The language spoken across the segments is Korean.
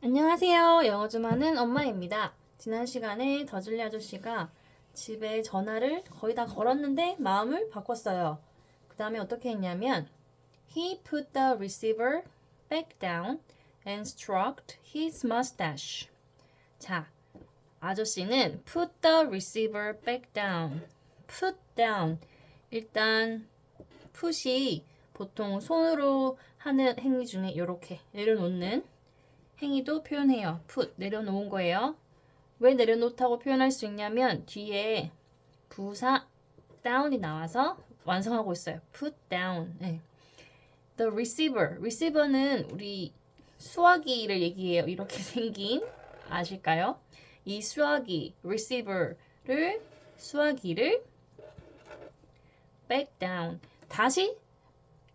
안녕하세요. 영어 좀 하는 엄마입니다. 지난 시간에 더즐리 아저씨가 집에 전화를 거의 다 걸었는데 마음을 바꿨어요. 그 다음에 어떻게 했냐면 He put the receiver back down and stroked his mustache. 자, 아저씨는 put the receiver back down. put down. 일단 put이 보통 손으로 하는 행위 중에 이렇게 내려놓는 행위도 표현해요. put, 내려놓은 거예요. 왜 내려놓다고 표현할 수 있냐면 뒤에 부사 down이 나와서 완성하고 있어요. put down. 네. The receiver. receiver는 우리 수화기를 얘기해요. 이렇게 생긴 아실까요? 이 수화기 수화기를 back down 다시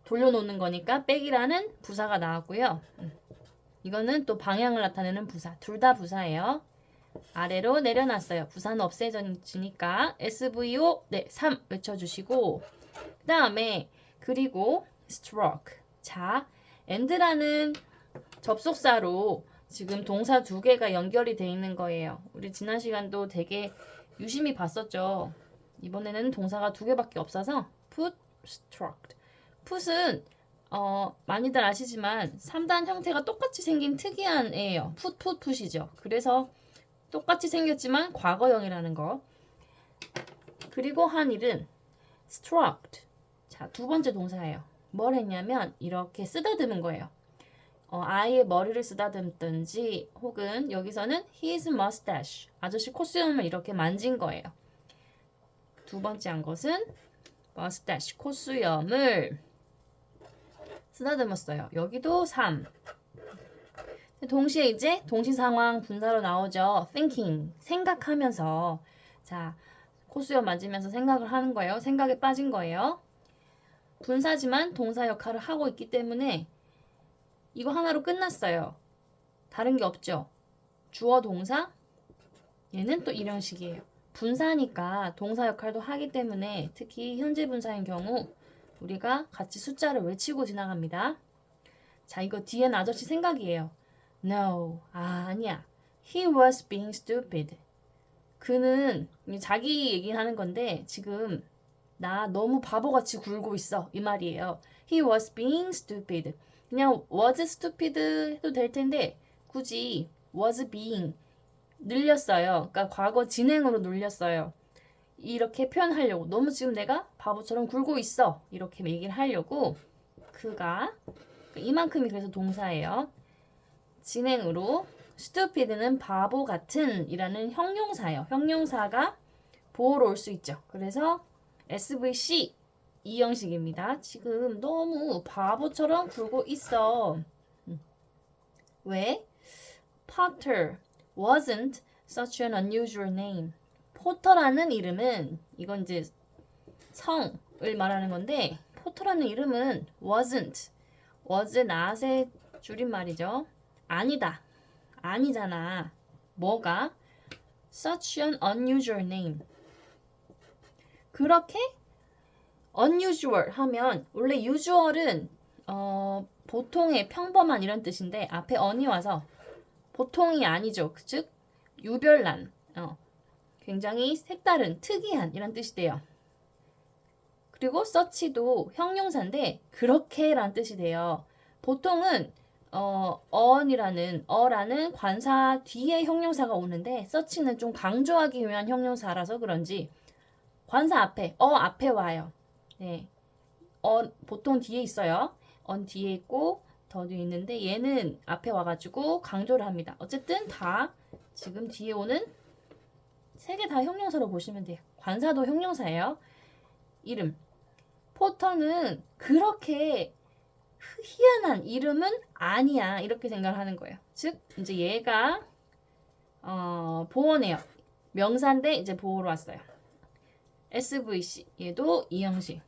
돌려놓는 거니까 back이라는 부사가 나왔고요. 이거는 또 방향을 나타내는 부사. 둘 다 부사예요. 아래로 내려놨어요. 부사는 없애지니까 SVO 3 외쳐주시고 그 다음에 그리고 stroke. 자, and라는 접속사로 지금 동사 두 개가 연결이 돼 있는 거예요. 우리 지난 시간도 되게 유심히 봤었죠. 이번에는 동사가 두 개밖에 없어서 put, stroked. put은 많이들 아시지만 3단 형태가 똑같이 생긴 특이한 애예요. 풋이죠. 그래서 똑같이 생겼지만 과거형이라는 거. 그리고 한 일은 stroked. 자, 두 번째 동사예요. 뭘 했냐면 이렇게 쓰다듬은 거예요. 아이의 머리를 쓰다듬든지 혹은 여기서는 his mustache. 아저씨 콧수염을 이렇게 만진 거예요. 두 번째 한 것은 mustache, 콧수염을 쓰다듬었어요. 여기도 3. 동시에 이제 동시상황 분사로 나오죠. thinking, 생각하면서. 자, 콧수염 만지면서 생각을 하는 거예요. 생각에 빠진 거예요. 분사지만 동사 역할을 하고 있기 때문에 이거 하나로 끝났어요. 다른 게 없죠. 주어 동사, 얘는 또 이런 식이에요. 분사니까 동사 역할도 하기 때문에 특히 현재 분사인 경우 우리가 같이 숫자를 외치고 지나갑니다. 자, 이거 뒤엔 아저씨 생각이에요. No, 아니야. He was being stupid. 그는 자기 얘기하는 건데 지금 나 너무 바보같이 굴고 있어 이 말이에요. He was being stupid. 그냥 was stupid 해도 될 텐데 굳이 was being 늘렸어요. 그러니까 과거 진행으로 늘렸어요. 이렇게 표현하려고 너무 지금 내가 바보처럼 굴고 있어 이렇게 얘기를 하려고 그가 이만큼이 그래서 동사예요. 진행으로 stupid는 바보 같은 이라는 형용사예요. 형용사가 보호로 올 수 있죠. 그래서 SVC 이 형식입니다. 지금 너무 바보처럼 굴고 있어. 왜? Potter wasn't such an unusual name. 포터라는 이름은 이건 이제 성을 말하는 건데 포터라는 이름은 wasn't was not의 줄임말이죠. 아니다. 아니잖아. 뭐가? Such an unusual name. 그렇게 unusual 하면 원래 usual은 보통의 평범한 이런 뜻인데 앞에 on이 와서 보통이 아니죠. 즉 유별난, 굉장히 색다른, 특이한 이런 뜻이 돼요. 그리고 such도 형용사인데 그렇게란 뜻이 돼요. 보통은 어라는 관사 뒤에 형용사가 오는데 such는 좀 강조하기 위한 형용사라서 그런지 관사 앞에 앞에 와요. 네, 보통 뒤에 있어요. 뒤에 있고 더 뒤에 있는데 얘는 앞에 와가지고 강조를 합니다. 어쨌든 다 지금 뒤에 오는 세 개 다 형용사로 보시면 돼요. 관사도 형용사예요. 이름. 포터는 그렇게 희한한 이름은 아니야. 이렇게 생각을 하는 거예요. 즉, 이제 얘가, 보어네요. 명사인데 이제 보어로 왔어요. SVC. 얘도 이 형식.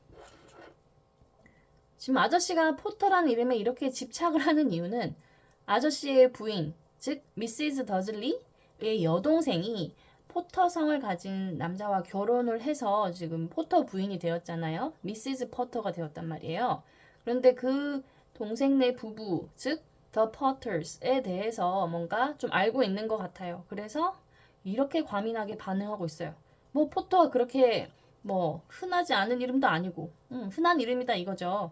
지금 아저씨가 포터라는 이름에 이렇게 집착을 하는 이유는 아저씨의 부인, 즉, 미시즈 더즐리의 여동생이 포터성을 가진 남자와 결혼을 해서 지금 포터 부인이 되었잖아요. 미시즈 포터가 되었단 말이에요. 그런데 그 동생네 부부, 즉 the Potters에 대해서 뭔가 좀 알고 있는 것 같아요. 그래서 이렇게 과민하게 반응하고 있어요. 뭐 포터가 그렇게 뭐 흔하지 않은 이름도 아니고 흔한 이름이다 이거죠.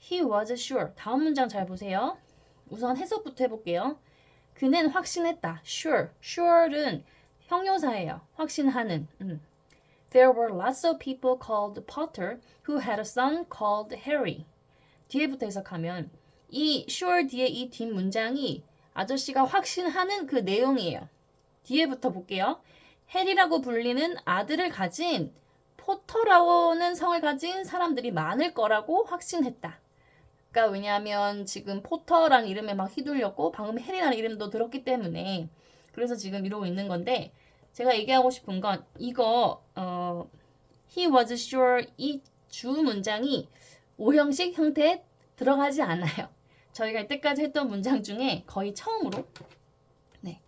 He was sure. 다음 문장 잘 보세요. 우선 해석부터 해볼게요. 그는 확신했다. Sure. Sure는 형용사예요. 확신하는. There were lots of people called Potter who had a son called Harry. 뒤에부터 해석하면 이 sure 뒤에 이 뒷문장이 아저씨가 확신하는 그 내용이에요. 뒤에부터 볼게요. 해리라고 불리는 아들을 가진 포터라는 성을 가진 사람들이 많을 거라고 확신했다. 그러니까 왜냐하면 지금 포터라는 이름에 막 휘둘렸고 방금 해리라는 이름도 들었기 때문에 그래서 지금 이러고 있는 건데 제가 얘기하고 싶은 건 이거 he was sure 이 주 문장이 오형식 형태에 들어가지 않아요. 저희가 이때까지 했던 문장 중에 거의 처음으로 네.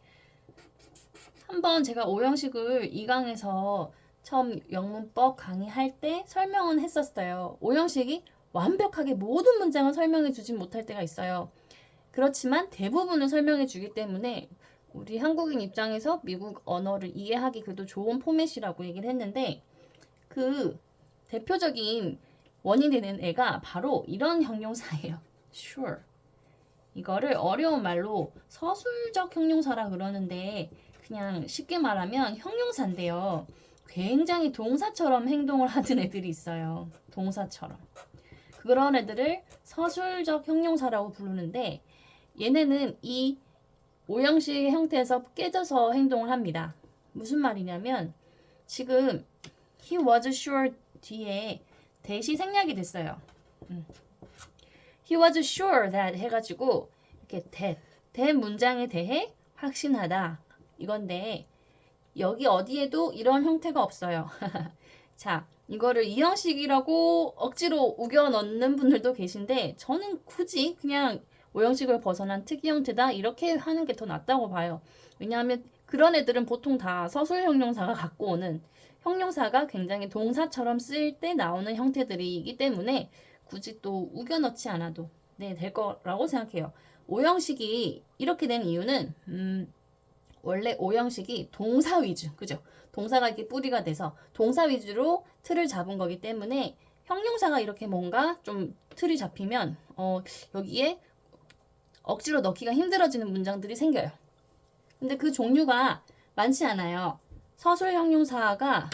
한번 제가 오형식을 2강에서 처음 영문법 강의할 때 설명은 했었어요. 오형식이 완벽하게 모든 문장을 설명해 주진 못할 때가 있어요. 그렇지만 대부분을 설명해 주기 때문에 우리 한국인 입장에서 미국 언어를 이해하기 그래도 좋은 포맷이라고 얘기를 했는데 그 대표적인 원인이 되는 애가 바로 이런 형용사예요. Sure. 이거를 어려운 말로 서술적 형용사라 그러는데 그냥 쉽게 말하면 형용사인데요. 굉장히 동사처럼 행동을 하는 애들이 있어요. 동사처럼. 그런 애들을 서술적 형용사라고 부르는데 얘네는 이 오형식 형태에서 깨져서 행동을 합니다. 무슨 말이냐면 지금 he was sure 뒤에 that이 생략이 됐어요. He was sure that 해가지고 이렇게 that 문장에 대해 확신하다 이건데 여기 어디에도 이런 형태가 없어요. 자, 이거를 이 형식이라고 억지로 우겨 넣는 분들도 계신데 저는 굳이 그냥 오형식을 벗어난 특이 형태다 이렇게 하는 게 더 낫다고 봐요. 왜냐하면 그런 애들은 보통 다 서술 형용사가 갖고 오는 형용사가 굉장히 동사처럼 쓰일 때 나오는 형태들이기 때문에 굳이 또 우겨 넣지 않아도 네, 될 거라고 생각해요. 오형식이 이렇게 된 이유는 원래 오형식이 동사 위주, 그죠? 동사가 이렇게 뿌리가 돼서 동사 위주로 틀을 잡은 거기 때문에 형용사가 이렇게 뭔가 좀 틀이 잡히면 여기에 억지로 넣기가 힘들어지는 문장들이 생겨요. 근데 그 종류가 많지 않아요. 서술 형용사가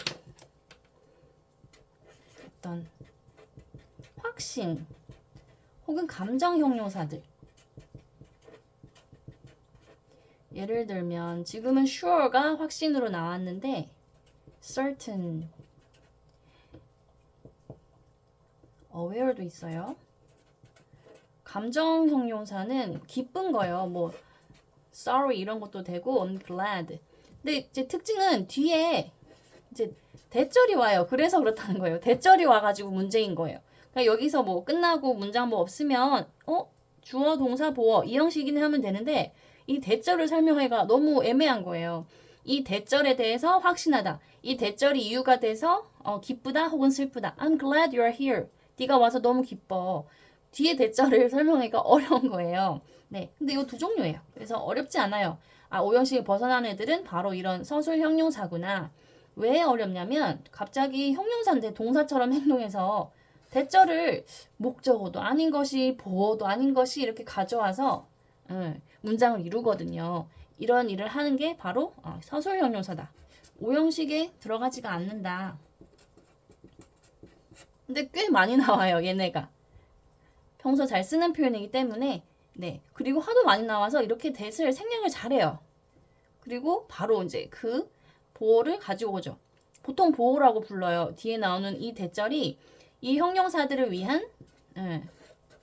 어떤 확신 혹은 감정 형용사들 예를 들면 지금은 sure가 확신으로 나왔는데 certain, aware도 있어요. 감정 형용사는 기쁜 거요. 뭐 sorry 이런 것도 되고 I'm glad. 근데 이제 특징은 뒤에 이제 대절이 와요. 그래서 그렇다는 거예요. 대절이 와가지고 문제인 거예요. 그러니까 여기서 뭐 끝나고 문장 뭐 없으면 주어 동사 보어 이 형식이네 하면 되는데 이 대절을 설명하기가 너무 애매한 거예요. 이 대절에 대해서 확신하다. 이 대절이 이유가 돼서 기쁘다 혹은 슬프다. I'm glad you're here. 네가 와서 너무 기뻐. 뒤에 대절을 설명하기가 어려운 거예요. 네, 근데 이 두 종류예요. 그래서 어렵지 않아요. 오형식을 벗어난 애들은 바로 이런 서술 형용사구나. 왜 어렵냐면 갑자기 형용사인데 동사처럼 행동해서 대절을 목적어도 아닌 것이 보어도 아닌 것이 이렇게 가져와서 문장을 이루거든요. 이런 일을 하는 게 바로 서술 형용사다. 오형식에 들어가지가 않는다. 근데 꽤 많이 나와요, 얘네가. 평소 잘 쓰는 표현이기 때문에 네. 그리고 하도 많이 나와서 이렇게 that을 생략을 잘해요. 그리고 바로 이제 그 보호를 가지고 오죠. 보통 보호라고 불러요. 뒤에 나오는 이 대절이 이 형용사들을 위한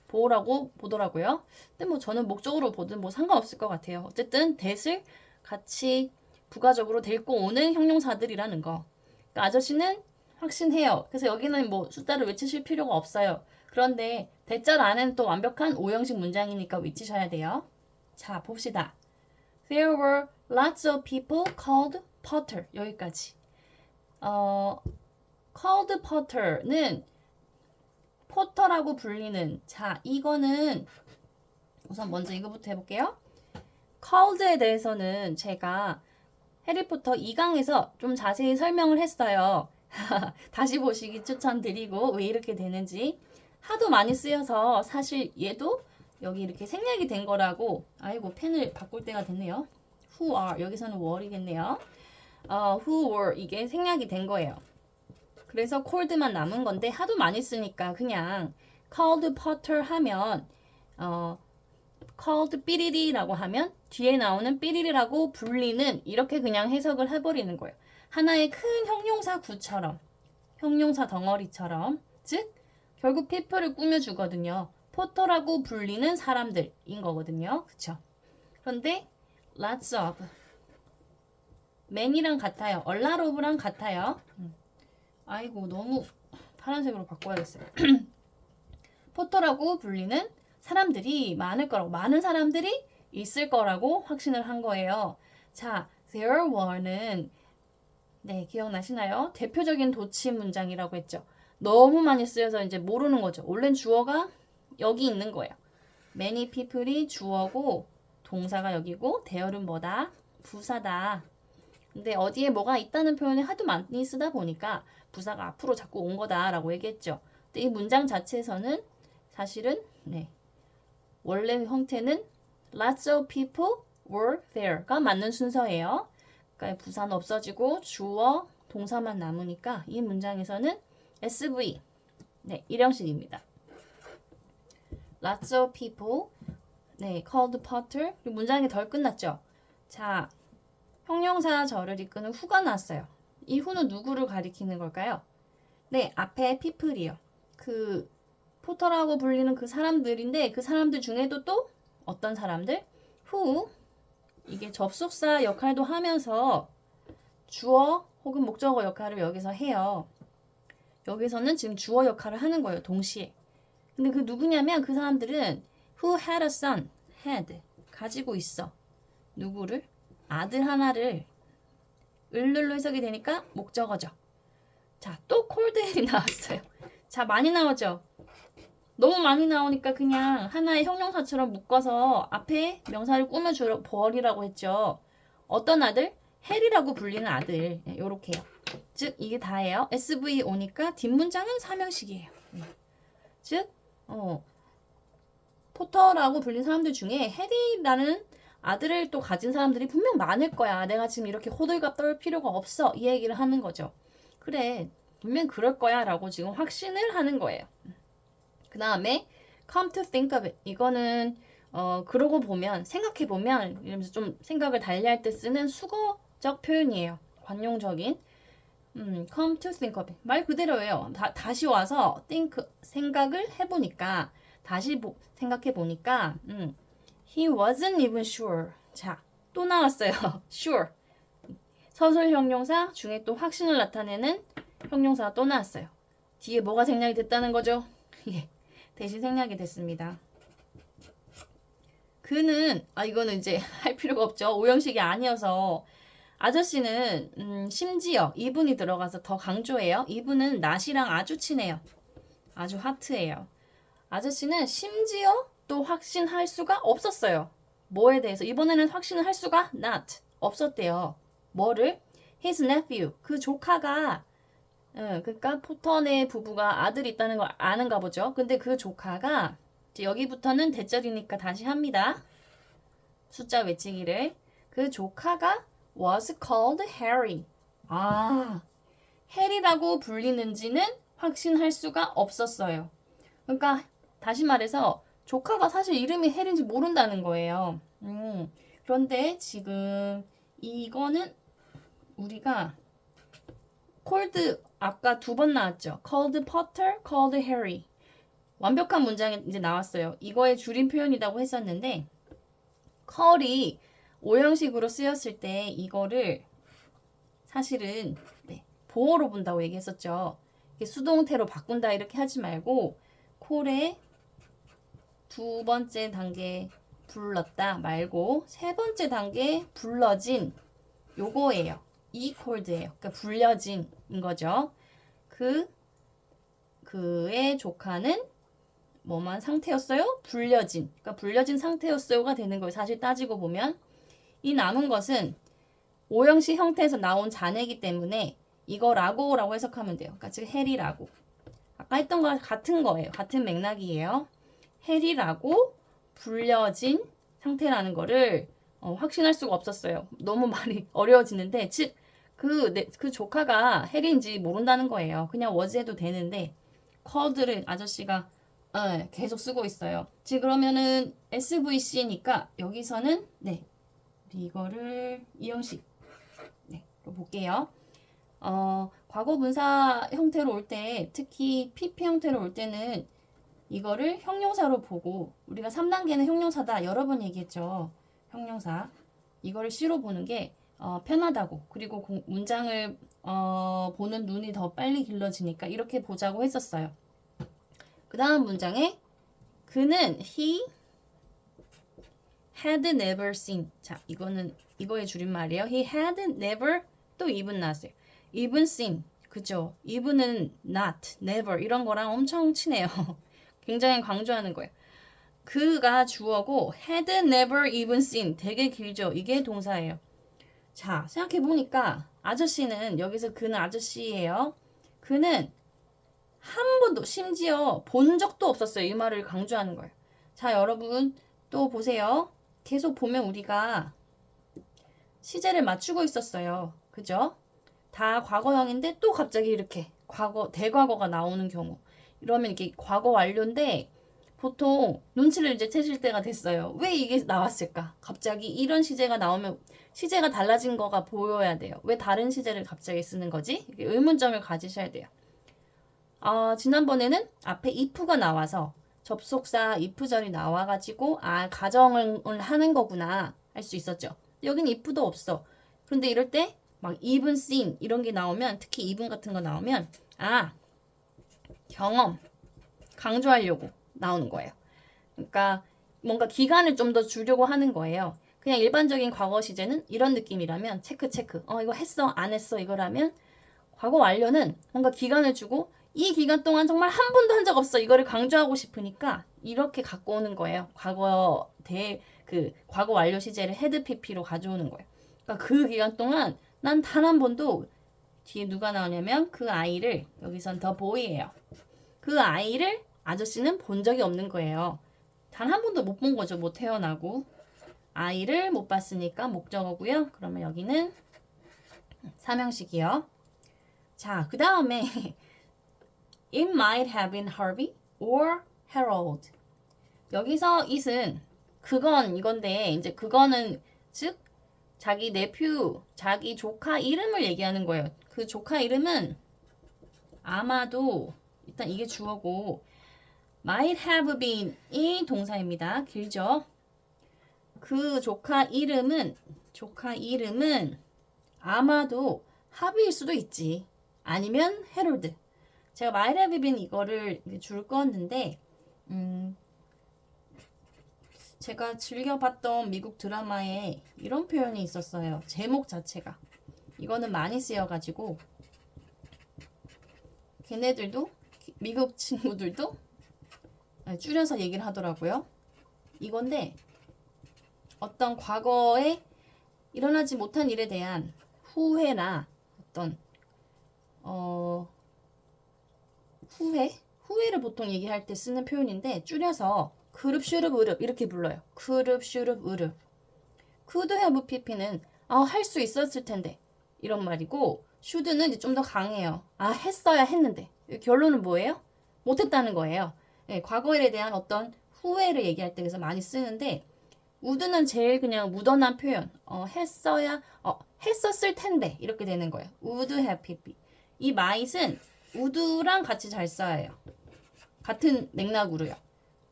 보호라고 보더라고요. 근데 뭐 저는 목적으로 보든 뭐 상관없을 것 같아요. 어쨌든 that을 같이 부가적으로 데리고 오는 형용사들이라는 거. 그러니까 아저씨는 확신해요. 그래서 여기는 뭐 숫자를 외치실 필요가 없어요. 그런데 대절 안에는 또 완벽한 오형식 문장이니까 외치셔야 돼요. 자, 봅시다. There were lots of people called Potter. 여기까지. called Potter는 포터라고 불리는 자, 이거는 우선 먼저 이거부터 해볼게요. called에 대해서는 제가 해리포터 2강에서 좀 자세히 설명을 했어요. 다시 보시기 추천드리고 왜 이렇게 되는지. 하도 많이 쓰여서 사실 얘도 여기 이렇게 생략이 된 거라고. 아이고 펜을 바꿀 때가 됐네요. who are 여기서는 were이겠네요. who were 이게 생략이 된 거예요. 그래서 called만 남은 건데 하도 많이 쓰니까 그냥 called Potter 하면 called 삐리리라고 하면 뒤에 나오는 삐리리라고 불리는 이렇게 그냥 해석을 해버리는 거예요. 하나의 큰 형용사 구처럼 형용사 덩어리처럼 즉 결국 people을 꾸며주거든요. 포터라고 불리는 사람들인 거거든요. 그쵸? 그런데 lots of many랑 같아요. a lot of랑 같아요. 아이고 너무 파란색으로 바꿔야겠어요. 포터라고 불리는 사람들이 많을 거라고 많은 사람들이 있을 거라고 확신을 한 거예요. 자, there were는 네, 기억나시나요? 대표적인 도치 문장이라고 했죠. 너무 많이 쓰여서 이제 모르는 거죠. 원래는 주어가 여기 있는 거예요. many people이 주어고 동사가 여기고 there는 뭐다? 부사다. 근데 어디에 뭐가 있다는 표현을 하도 많이 쓰다 보니까 부사가 앞으로 자꾸 온 거다라고 얘기했죠. 근데 이 문장 자체에서는 사실은 네, 원래 형태는 lots of people were there가 맞는 순서예요. 그러니까 부사는 없어지고 주어, 동사만 남으니까 이 문장에서는 SV 네, 일형식입니다. Lots of people 네, called Potter 문장이 덜 끝났죠. 자, 형용사 절을 이끄는 who가 나왔어요. 이 who는 누구를 가리키는 걸까요? 네, 앞에 people이요. 그 포터라고 불리는 그 사람들인데 그 사람들 중에도 또 어떤 사람들? who 이게 접속사 역할도 하면서 주어 혹은 목적어 역할을 여기서 해요. 여기서는 지금 주어 역할을 하는 거예요. 동시에. 근데 그 누구냐면 그 사람들은 who had a son, had 가지고 있어. 누구를? 아들 하나를 을룰로 해석이 되니까 목적어죠. 자, 또 콜드헬이 나왔어요. 자, 많이 나오죠? 너무 많이 나오니까 그냥 하나의 형용사처럼 묶어서 앞에 명사를 꾸며줘 버리라고 했죠. 어떤 아들? 헬이라고 불리는 아들. 네, 요렇게요. 즉 이게 다예요. SV 오니까 뒷문장은 삼형식이에요. 즉 포터라고 불린 사람들 중에 해리라는 아들을 또 가진 사람들이 분명 많을 거야. 내가 지금 이렇게 호들갑 떨 필요가 없어. 이 얘기를 하는 거죠. 그래, 분명 그럴 거야 라고 지금 확신을 하는 거예요. 그 다음에 come to think of it. 이거는 그러고 보면, 생각해 보면 이러면서 좀 생각을 달리할 때 쓰는 수거적 표현이에요. 관용적인. come to think of it. 말 그대로예요. 다시 와서 think 생각을 해보니까 다시 생각해 보니까 he wasn't even sure. 자, 또 나왔어요. sure. 서술 형용사 중에 또 확신을 나타내는 형용사가 또 나왔어요. 뒤에 뭐가 생략이 됐다는 거죠? 예, 대신 생략이 됐습니다. 그는 이거는 이제 할 필요가 없죠. 오형식이 아니어서 아저씨는 심지어 이분이 들어가서 더 강조해요. 이분은 낫이랑 아주 친해요. 아주 하트예요. 아저씨는 심지어 또 확신할 수가 없었어요. 뭐에 대해서? 이번에는 확신을 할 수가 not 없었대요. 뭐를? His nephew 그 조카가 그러니까 포턴의 부부가 아들이 있다는 걸 아는가 보죠. 근데 그 조카가 이제 여기부터는 대절이니까 다시 합니다. 숫자 외치기를. 그 조카가 was called Harry. 해리라고 불리는지는 확신할 수가 없었어요. 그러니까 다시 말해서 조카가 사실 이름이 해리인지 모른다는 거예요. 그런데 지금 이거는 우리가 called 아까 2번 나왔죠. called Potter, called Harry. 완벽한 문장이 이제 나왔어요. 이거의 줄임 표현이라고 했었는데 call이 오형식으로 쓰였을 때 이거를 사실은 보어로 본다고 얘기했었죠. 수동태로 바꾼다 이렇게 하지 말고 call의 두 번째 단계 불렀다 말고 세 번째 단계 불러진 요거예요. 이 called예요. 그러니까 불려진인 거죠. 그의 조카는 뭐만 상태였어요? 불려진. 그러니까 불려진 상태였어요가 되는 거예요. 사실 따지고 보면 이 남은 것은 오형식 형태에서 나온 잔해이기 때문에 이거라고라고 해석하면 돼요. 그러니까 즉 헬이라고. 아까 했던 거랑 같은 거예요. 같은 맥락이에요. 헬이라고 불려진 상태라는 거를 확신할 수가 없었어요. 너무 말이 어려워지는데 즉 그 조카가 헬인지 모른다는 거예요. 그냥 was 해도 되는데 컬드를 아저씨가 계속 쓰고 있어요. 지금 그러면은 SVC니까 여기서는 네 이거를 이 형식 네 볼게요. 과거 분사 형태로 올 때 특히 PP 형태로 올 때는 이거를 형용사로 보고 우리가 3단계는 형용사다 여러 번 얘기했죠. 형용사 이거를 C로 보는 게 편하다고 그리고 문장을 보는 눈이 더 빨리 길러지니까 이렇게 보자고 했었어요. 그 다음 문장에 그는 he had never seen 자 이거는 이거의 줄임말이에요. he had never 또 even 나왔어요. even seen 그죠? even은 not, never 이런 거랑 엄청 친해요. 굉장히 강조하는 거예요. 그가 주어고 had never even seen 되게 길죠. 이게 동사예요. 자 생각해보니까 아저씨는 여기서 그는 아저씨예요. 그는 한 번도 심지어 본 적도 없었어요. 이 말을 강조하는 거예요. 자 여러분 또 보세요. 계속 보면 우리가 시제를 맞추고 있었어요. 그죠? 다 과거형인데 또 갑자기 이렇게 대과거가 나오는 경우 이러면 이게 과거 완료인데 보통 눈치를 이제 채실 때가 됐어요. 왜 이게 나왔을까? 갑자기 이런 시제가 나오면 시제가 달라진 거가 보여야 돼요. 왜 다른 시제를 갑자기 쓰는 거지? 의문점을 가지셔야 돼요. 지난번에는 앞에 if가 나와서 접속사 if절이 나와가지고 가정을 하는 거구나 할 수 있었죠. 여긴 if도 없어. 그런데 이럴 때 막 even seen 이런 게 나오면 특히 even 같은 거 나오면 경험 강조하려고 나오는 거예요. 그러니까 뭔가 기간을 좀 더 주려고 하는 거예요. 그냥 일반적인 과거 시제는 이런 느낌이라면 체크 이거 했어 안 했어 이거라면 과거 완료는 뭔가 기간을 주고 이 기간 동안 정말 한 번도 한 적 없어 이거를 강조하고 싶으니까 이렇게 갖고 오는 거예요. 과거 완료 시제를 헤드 PP로 가져오는 거예요. 그러니까 그 기간 동안 난 단 한 번도 뒤에 누가 나오냐면 그 아이를 여기선 더 보이예요. 그 아이를 아저씨는 본 적이 없는 거예요. 단 한 번도 못 본 거죠. 못 태어나고 아이를 못 봤으니까 목적어고요. 그러면 여기는 삼형식이요. 자, 그 다음에 It might have been Harvey or Harold. 여기서 it은 그건 이건데 이제 그거는 즉 자기 네퓨, 자기 조카 이름을 얘기하는 거예요. 그 조카 이름은 아마도 일단 이게 주어고 might have been이 동사입니다. 길죠? 그 조카 이름은 아마도 하비일 수도 있지. 아니면 헤롤드. 제가 might have been 이거를 줄 거였는데 제가 즐겨봤던 미국 드라마에 이런 표현이 있었어요. 제목 자체가. 이거는 많이 쓰여가지고 걔네들도 미국 친구들도 줄여서 얘기를 하더라고요. 이건데 어떤 과거에 일어나지 못한 일에 대한 후회나 어떤 후회를 보통 얘기할 때 쓰는 표현인데 줄여서 그룹 슈룹 으릅 이렇게 불러요. 그룹 슈룹 으릅. could have pp는 할 수 있었을 텐데 이런 말이고 should는 이제 좀 더 강해요. 했어야 했는데 결론은 뭐예요? 못했다는 거예요. 네, 과거에 대한 어떤 후회를 얘기할 때 그래서 많이 쓰는데 would는 제일 그냥 무던한 표현. 했었을 텐데 이렇게 되는 거예요. would have pp. 이 might은 would랑 같이 잘 써요. 같은 맥락으로요.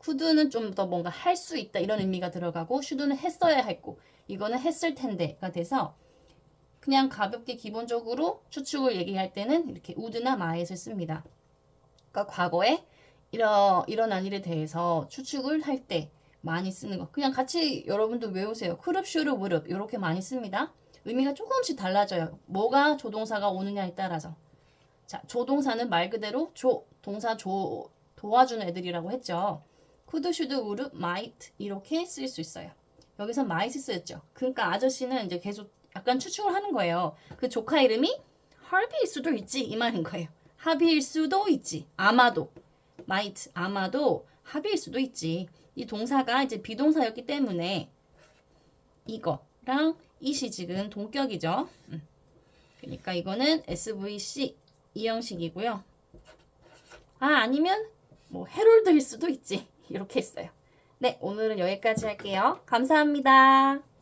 could는 좀 더 뭔가 할 수 있다 이런 의미가 들어가고 should는 했어야 했고 이거는 했을 텐데가 돼서 그냥 가볍게 기본적으로 추측을 얘기할 때는 이렇게 would나 might을 씁니다. 그러니까 과거에 일어난 일에 대해서 추측을 할 때 많이 쓰는 거. 그냥 같이 여러분도 외우세요. could, should, would 이렇게 많이 씁니다. 의미가 조금씩 달라져요. 뭐가 조동사가 오느냐에 따라서. 자, 조동사는 말 그대로 도와주는 애들이라고 했죠. could, should, would, might 이렇게 쓸 수 있어요. 여기서 might 쓰였죠. 그러니까 아저씨는 이제 계속 약간 추측을 하는 거예요. 그 조카 이름이 하비일 수도 있지 이 말인 거예요. 하비일 수도 있지. 아마도 might 아마도 하비일 수도 있지. 이 동사가 이제 비동사였기 때문에 이거랑 it이 지금 동격이죠. 그러니까 이거는 SVC 이 형식이고요. 아니면 뭐 해롤드일 수도 있지. 이렇게 했어요. 네, 오늘은 여기까지 할게요. 감사합니다.